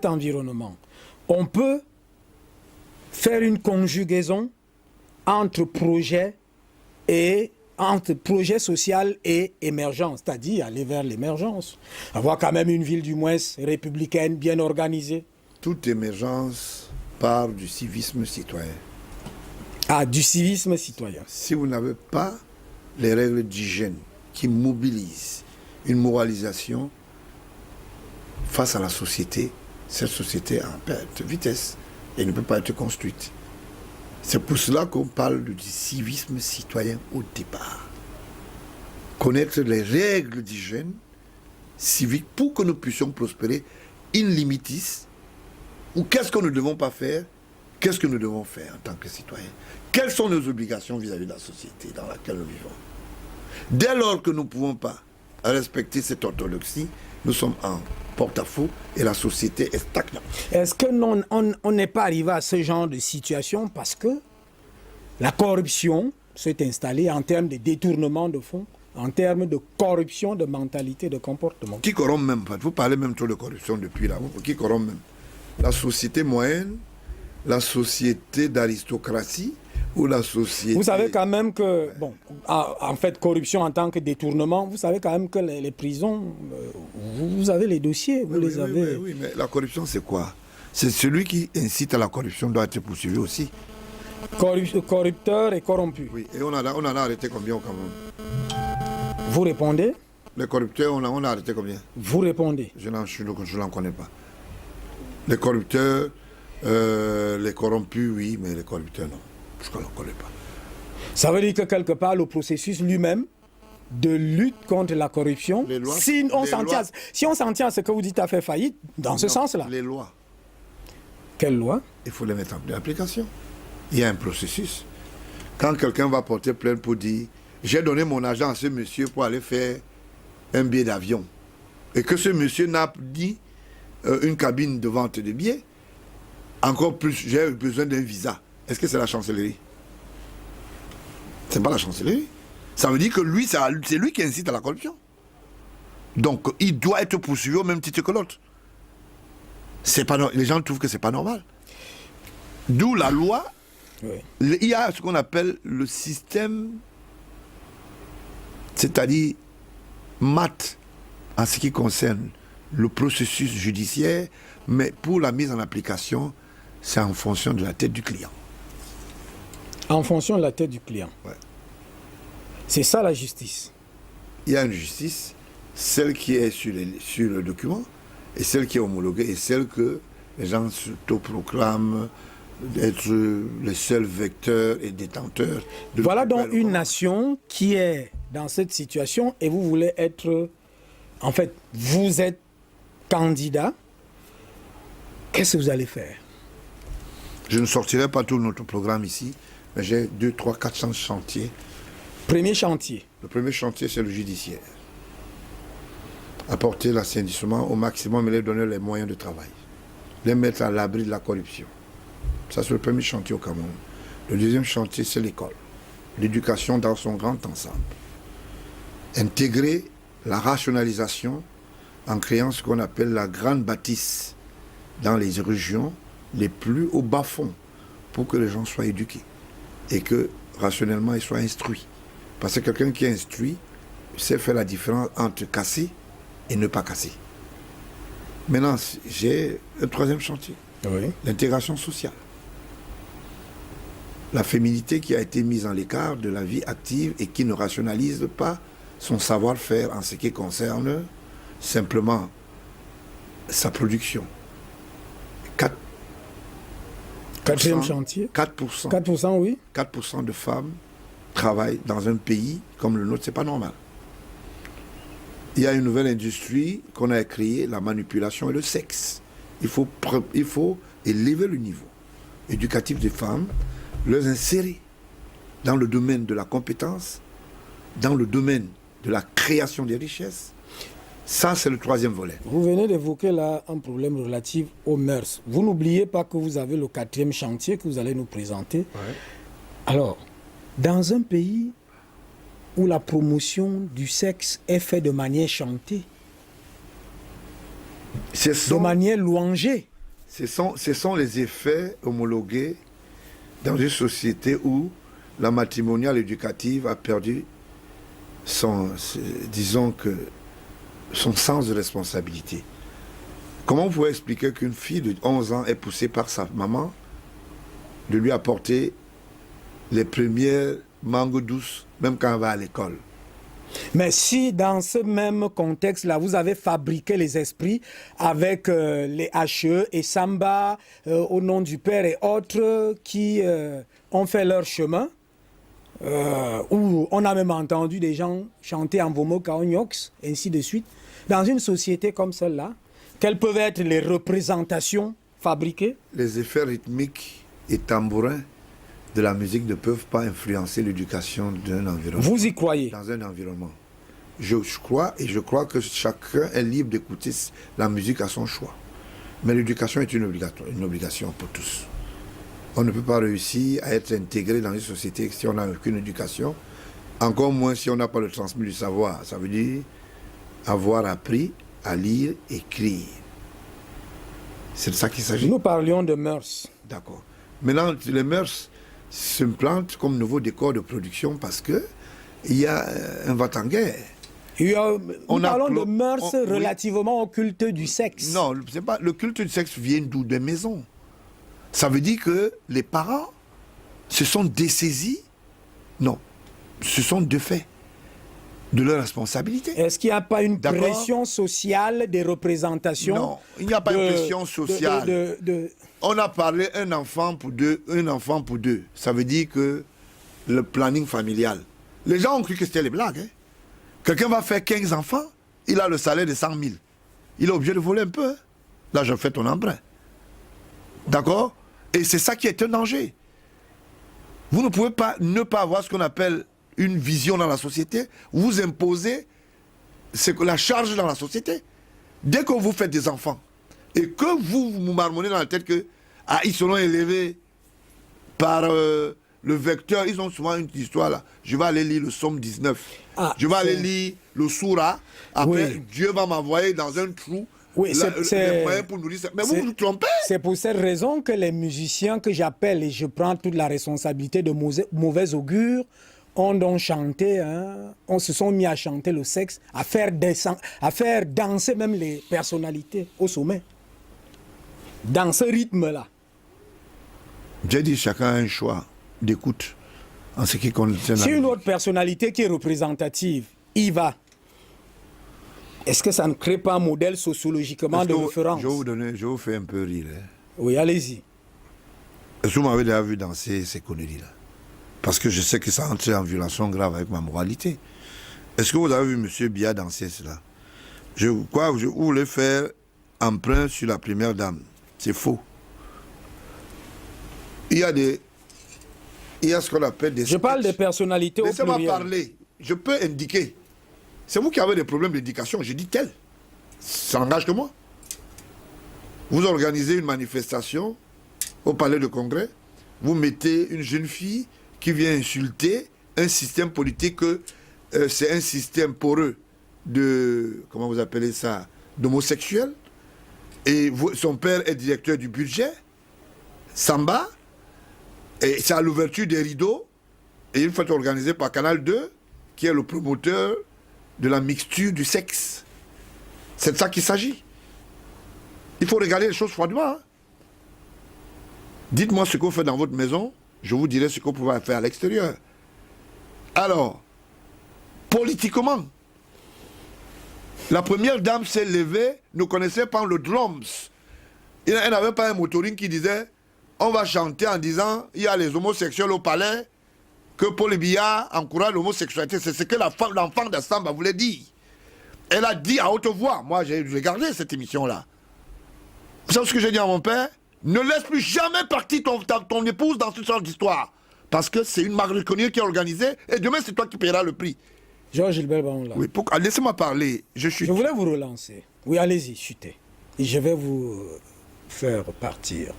cet environnement, on peut faire une conjugaison entre projet social et émergence, c'est-à-dire aller vers l'émergence. Avoir quand même une ville du moins républicaine, bien organisée. Toute émergence part du civisme citoyen. Ah, du civisme citoyen. Si vous n'avez pas les règles d'hygiène qui mobilisent une moralisation face à la société, cette société est en perte de vitesse et ne peut pas être construite. C'est pour cela qu'on parle du civisme citoyen au départ. Connaître les règles d'hygiène civique pour que nous puissions prospérer in limitis, ou qu'est-ce que nous ne devons pas faire, qu'est-ce que nous devons faire en tant que citoyens. Quelles sont nos obligations vis-à-vis de la société dans laquelle nous vivons. Dès lors que nous ne pouvons pas respecter cette orthodoxie, nous sommes en porte-à-faux et la société est stagnante. Est-ce que on n'est pas arrivé à ce genre de situation parce que la corruption s'est installée en termes de détournement de fonds, en termes de corruption de mentalité, de comportement? Qui corrompt même, vous parlez même trop de corruption depuis là, qui corrompt même? La société moyenne, la société d'aristocratie ou la société... Vous savez quand même que, bon, en fait, corruption en tant que détournement, vous savez quand même que les prisons, vous avez les dossiers, vous les avez... Oui, mais la corruption, c'est quoi? C'est celui qui incite à la corruption doit être poursuivi aussi. Corrupteur et corrompu. Oui, et on en a arrêté combien au Cameroun? Vous répondez? Les corrupteurs, on a arrêté combien? Vous répondez? Je n'en connais pas. Les corrupteurs, les corrompus, oui, mais les corrupteurs, non. Je ne connais pas. Ça veut dire que quelque part, le processus lui-même de lutte contre la corruption, si on s'en tient à ce que vous dites a fait faillite, dans ce sens-là. Les lois. Quelles lois? Il faut les mettre en application. Il y a un processus. Quand quelqu'un va porter plainte pour dire « J'ai donné mon argent à ce monsieur pour aller faire un billet d'avion » et que ce monsieur n'a dit une cabine de vente de billets, encore plus, j'ai besoin d'un visa. Est-ce que c'est la chancellerie? C'est pas la chancellerie. Ça veut dire que lui, c'est lui qui incite à la corruption. Donc, il doit être poursuivi au même titre que l'autre. Les gens trouvent que c'est pas normal. D'où la loi. Oui. Il y a ce qu'on appelle le système, c'est-à-dire mat en ce qui concerne le processus judiciaire, mais pour la mise en application, c'est en fonction de la tête du client. En fonction de la tête du client. Ouais. C'est ça la justice. Il y a une justice, celle qui est sur le document, et celle qui est homologuée, et celle que les gens s'autoproclament d'être les seuls vecteurs et détenteurs. Voilà donc une nation qui est dans cette situation et vous voulez être... En fait, vous êtes candidat. Qu'est-ce que vous allez faire? Je ne sortirai pas tout notre programme ici, mais j'ai 200, 300, 400 chantiers. Premier chantier? Le premier chantier, c'est le judiciaire. Apporter l'assainissement au maximum et leur donner les moyens de travail. Les mettre à l'abri de la corruption. Ça, c'est le premier chantier au Cameroun. Le deuxième chantier, c'est l'école. L'éducation dans son grand ensemble. Intégrer la rationalisation en créant ce qu'on appelle la grande bâtisse dans les régions les plus au bas-fond pour que les gens soient éduqués et que rationnellement ils soient instruits. Parce que quelqu'un qui est instruit sait faire la différence entre casser et ne pas casser. Maintenant, j'ai un troisième chantier. Oui. L'intégration sociale. La féminité qui a été mise en l'écart de la vie active et qui ne rationalise pas son savoir-faire en ce qui concerne simplement sa production. Quatrième chantier. 4%. 4%, oui. 4% de femmes travaillent dans un pays comme le nôtre, c'est pas normal. Il y a une nouvelle industrie qu'on a créée, la manipulation et le sexe. Il faut élever le niveau éducatif des femmes, les insérer dans le domaine de la compétence, dans le domaine de la création des richesses. Ça, c'est le troisième volet. Vous venez d'évoquer là un problème relatif aux mœurs. Vous n'oubliez pas que vous avez le quatrième chantier que vous allez nous présenter. Ouais. Alors, dans un pays où la promotion du sexe est faite de manière chantée, de manière louangée. ce sont les effets homologués dans une société où la matrimoniale éducative a perdu son sens de responsabilité. Comment vous pouvez expliquer qu'une fille de 11 ans est poussée par sa maman de lui apporter les premières mangues douces, même quand elle va à l'école? Mais si dans ce même contexte-là, vous avez fabriqué les esprits avec les HE et Samba, au nom du Père et autres qui ont fait leur chemin, où on a même entendu des gens chanter en Vomo Kaonyox, ainsi de suite, dans une société comme celle-là, quelles peuvent être les représentations fabriquées? Les effets rythmiques et tambourins de la musique ne peuvent pas influencer l'éducation d'un environnement. Vous y croyez? Dans un environnement. Je crois que chacun est libre d'écouter la musique à son choix. Mais l'éducation est une obligation pour tous. On ne peut pas réussir à être intégré dans une société si on n'a aucune éducation, encore moins si on n'a pas le transmis du savoir. Ça veut dire avoir appris à lire, écrire. C'est de ça qu'il s'agit. Nous parlions de mœurs. D'accord. Maintenant, les mœurs se plantent comme nouveau décor de production parce qu'il y a un va-t-en-guerre. Nous parlons de mœurs relativement au culte du sexe. Non, c'est pas, le culte du sexe vient d'où? Des maisons. Ça veut dire que les parents se sont dessaisis. Non, ce sont de fait de leur responsabilité. Est-ce qu'il n'y a pas une pression sociale des représentations? Non, il n'y a pas une pression sociale. On a parlé un enfant pour deux. Ça veut dire que le planning familial. Les gens ont cru que c'était les blagues. Hein. Quelqu'un va faire 15 enfants, il a le salaire de 100 000. Il est obligé de voler un peu. Hein. Là, je fais ton emprunt. D'accord? Et c'est ça qui est un danger. Vous ne pouvez pas ne pas avoir ce qu'on appelle une vision dans la société. Vous imposez la charge dans la société. Dès que vous faites des enfants et que vous marmonnez dans la tête que ils seront élevés par le vecteur, ils ont souvent une histoire là. Je vais aller lire le Somme 19. Je vais aller lire le Soura. Après, Dieu va m'envoyer dans un trou. Oui, les moyens pour nourrir ça. Mais vous vous trompez. C'est pour cette raison que les musiciens que j'appelle, et je prends toute la responsabilité de mauvais augure, ont donc chanté, on se sont mis à chanter le sexe, à faire danser même les personnalités au sommet. Dans ce rythme-là. J'ai dit chacun a un choix d'écoute en ce qui concerne. Si une autre personnalité qui est représentative y va, est-ce que ça ne crée pas un modèle sociologiquement de référence? Je vais vous faire un peu rire. Hein. Oui, allez-y. Est-ce que vous m'avez déjà vu danser ces conneries-là? Parce que je sais que ça entre en violation grave avec ma moralité. Est-ce que vous avez vu M. Biya danser cela? Je crois que vous voulez faire emprunt sur la première dame. C'est faux. Il y a ce qu'on appelle des... Je parle des personnalités au pluriel. Laissez-moi parler. Je peux indiquer. C'est vous qui avez des problèmes d'éducation. Je dis tel. Ça n'engage que moi. Vous organisez une manifestation au palais de congrès. Vous mettez une jeune fille qui vient insulter un système politique. C'est un système poreux de... Comment vous appelez ça? D'homosexuels. Et son père est directeur du budget. Samba. Et c'est à l'ouverture des rideaux. Et une fête organisée par Canal 2, qui est le promoteur de la mixture du sexe. C'est de ça qu'il s'agit. Il faut regarder les choses froidement. Hein. Dites-moi ce que vous faites dans votre maison, je vous dirai ce que vous pouvez faire à l'extérieur. Alors, politiquement, la première dame s'est levée, ne connaissait pas le drums. Elle n'avait pas un motoring qui disait, on va chanter en disant, il y a les homosexuels au palais, que Paul Biya encourage l'homosexualité. C'est ce que l'enfant d'Assamba voulait dire. Elle a dit à haute voix. Moi, j'ai regardé cette émission-là. Vous savez ce que j'ai dit à mon père? Ne laisse plus jamais partir ton épouse dans cette sorte d'histoire. Parce que c'est une mariconnière qui est organisée et demain, c'est toi qui paieras le prix. Georges Gilbert Baon, là. Oui, laissez-moi parler. Je voulais vous relancer. Oui, allez-y, chutez. Et je vais vous faire partir.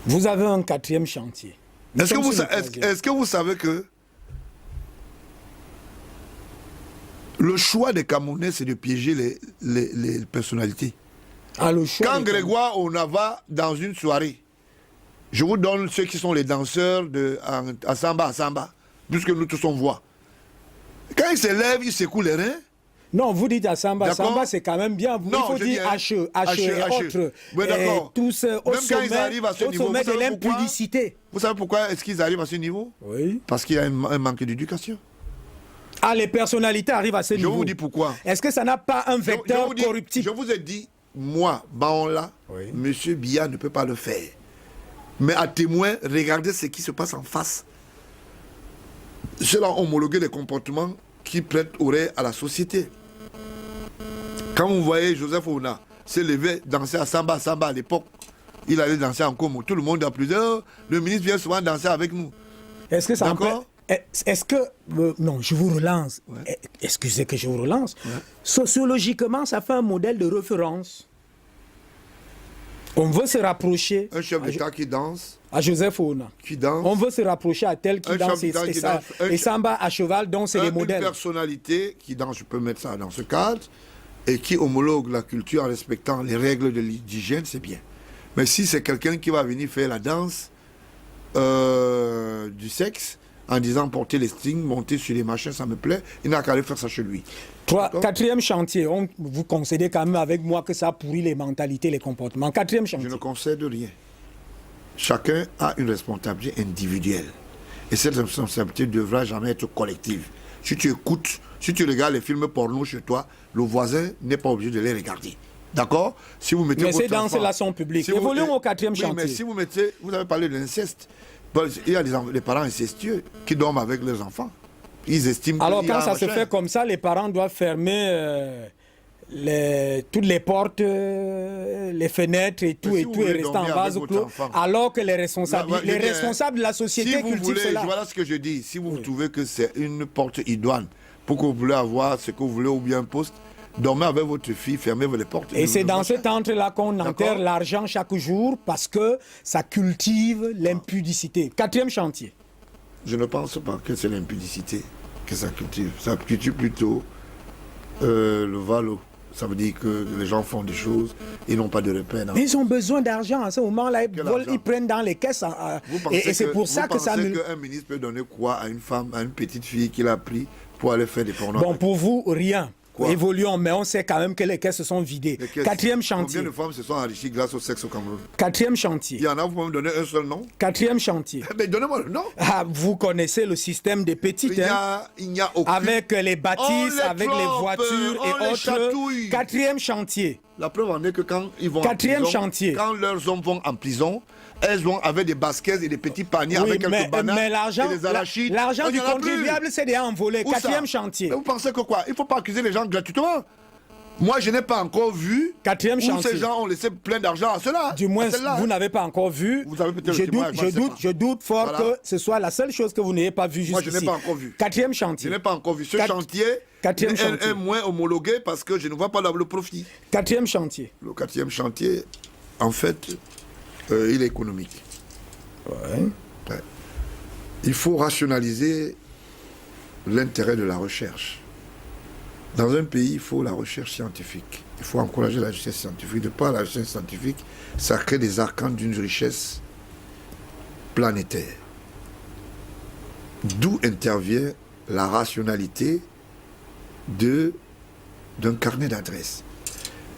Vous avez un 4e chantier. Est-ce que vous savez que le choix des Camerounais, c'est de piéger les personnalités? Ah, le choix Quand des Grégoire, on va dans une soirée, je vous donne ceux qui sont les danseurs à Samba, puisque nous tous on voit. Quand il se lève, il secoue les reins. Non, vous dites à Samba. D'accord. Samba, c'est quand même bien. Non, il faut je dire dis, HE et autres. Oui, d'accord. Tous au Même quand ils arrivent à ce niveau, sommet vous de savez pourquoi l'impudicité. Vous savez pourquoi est-ce qu'ils arrivent à ce niveau? Oui. Parce qu'il y a un manque d'éducation. Ah, les personnalités arrivent à ce niveau. Je vous dis pourquoi. Est-ce que ça n'a pas un vecteur corruptif? Je vous ai dit, moi, Baonla, Oui. M. Biya ne peut pas le faire. Mais à témoin, regardez ce qui se passe en face. Cela a homologué des comportements qui prêtent oreille à la société. Quand vous voyez Joseph Ouna se lever, danser à Samba à l'époque, il allait danser en Congo. Tout le monde a plusieurs. Le ministre vient souvent danser avec nous. Est-ce que ça D'accord. Est-ce que... non, je vous relance. Ouais. Excusez que je vous relance. Ouais. Sociologiquement, ça fait un modèle de référence. On veut se rapprocher Un chef d'État qui danse, à Joseph Ouna. qui danse. On veut se rapprocher à tel qui Un danse chef d'État qui danse. et Samba à cheval, donc c'est les Une modèles. personnalité qui danse, je peux mettre ça dans ce cadre, et qui homologue la culture en respectant les règles d'hygiène, c'est bien. Mais si c'est quelqu'un qui va venir faire la danse du sexe, en disant porter les strings, monter sur les machins, ça me plaît, il n'a qu'à aller faire ça chez lui. Quatrième chantier, vous concédez quand même avec moi que ça pourrit les mentalités, les comportements. Quatrième chantier. Je ne concède rien. Chacun a une responsabilité individuelle. Et cette responsabilité ne devra jamais être collective. Si tu écoutes, si tu regardes les films porno chez toi, le voisin n'est pas obligé de les regarder. D'accord? Si vous mettez Mais ces votre enfant- danses-là sont publiques. Si vous- Évoluons au quatrième oui, chantier. mais si vous mettez, vous avez parlé de l'inceste. Il y a des parents incestueux qui dorment avec leurs enfants. Ils estiment Alors qu'il y a quand un ça se machin. fait comme ça, les parents doivent fermer toutes les portes, les fenêtres et tout, Mais si et vous tout, et voulez rester en dormir vase avec votre clos, enfant. alors que les responsables, Là, je les dis, responsables de la société Si vous cultivent voulez, cela. voilà ce que je dis. Si vous trouvez que c'est une porte idoine pour que vous voulez avoir ce que vous voulez ou bien un poste, dormez avec votre fille, fermez les portes. Et c'est dans ce cet entre-là qu'on enterre l'argent chaque jour parce que ça cultive l'impudicité. Quatrième chantier. Je ne pense pas que c'est l'impudicité que ça cultive. Ça cultive plutôt le valo. Ça veut dire que les gens font des choses et n'ont pas de repères. Mais ils ont besoin d'argent à ce moment-là. Quel argent? Ils prennent dans les caisses. Et c'est pour ça que ça Vous pensez qu'un ministre peut donner quoi à une femme, à une petite fille qu'il a pris pour aller faire des pornos? Bon, pour vous, rien. Quoi? Évoluons, mais on sait quand même que les caisses se sont vidées. Quatrième chantier. Combien de femmes se sont enrichies grâce au sexe au Cameroun? Quatrième chantier. Il y en a, vous pouvez me donner un seul nom? Quatrième chantier. Mais donnez-moi le nom. Ah, vous connaissez le système des petites, Il n'y a aucun... avec les bâtisses, On les avec les trompe, voitures on et les autres. chatouille. Quatrième chantier. La preuve en est que quand ils vont Quatrième en prison, chantier. quand leurs hommes vont en prison, elles vont avec des baskets et des petits paniers Oui, avec quelques bananes mais l'argent, et des arachides. l'argent Il du y en a plus. contribuable, c'est déjà envolé. Où ça? Quatrième chantier. Mais vous pensez que quoi? Il ne faut pas accuser les gens gratuitement. Moi, je n'ai pas encore vu Quatrième où chantier. ces gens ont laissé plein d'argent à cela. Du moins, à celle-là. vous n'avez pas encore vu. Vous avez peut-être je le témoin, doute, moi, je sais pas. je doute fort Voilà. que ce soit la seule chose que vous n'ayez pas vue Moi, jusqu'ici. je n'ai pas encore vu. Quatrième Je chantier. n'ai pas encore vu. Ce chantier Quatrième chantier. est moins homologué parce que je ne vois pas le profit. Quatrième chantier. Le quatrième chantier, en fait, il est économique. Ouais. Il faut rationaliser l'intérêt de la recherche. Dans un pays, il faut la recherche scientifique. Il faut encourager la recherche scientifique. De par la recherche scientifique, ça crée des arcanes d'une richesse planétaire. D'où intervient la rationalité d'un carnet d'adresses.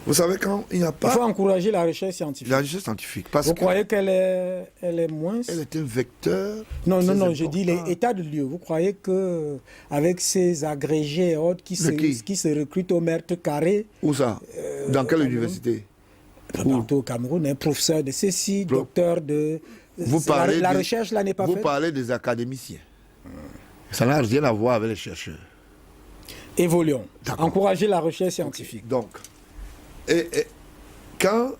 Vous savez, quand il n'y a Il pas faut encourager la recherche scientifique. la recherche scientifique, parce Vous que croyez qu'elle est moins elle est un vecteur. Non, très non, je dis important. l'état de lieu. Vous croyez que avec ces agrégés et autres qui se recrutent au mètre carré, Où ça? Dans quelle université? partout au Cameroun, un professeur de ceci, docteur de... Vous parlez la des- recherche là n'est pas Vous faite. parlez des académiciens. Ça n'a rien à voir avec les chercheurs. Évoluons. D'accord. Encourager la recherche scientifique. Donc, et quand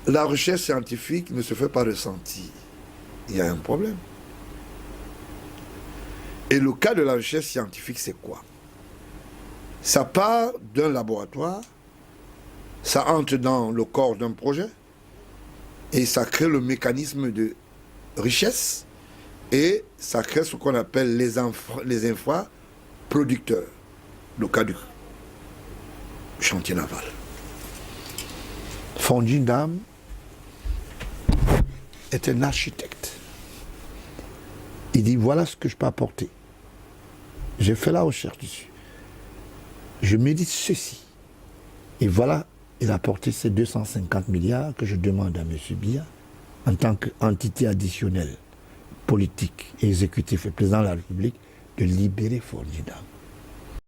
la recherche scientifique ne se fait pas ressentir, il y a un problème. Et le cas de la recherche scientifique, c'est quoi? Ça part d'un laboratoire, ça entre dans le corps d'un projet, et ça crée le mécanisme de richesse, et ça crée ce qu'on appelle les infraproducteurs, le cas du chantier naval. Fondindam est un architecte. Il dit voilà ce que je peux apporter. J'ai fait la recherche dessus. Je médite ceci. Et voilà, il a apporté ces 250 milliards que je demande à M. Biya en tant qu'entité additionnelle, politique et exécutive et président de la République, de libérer Fondindam.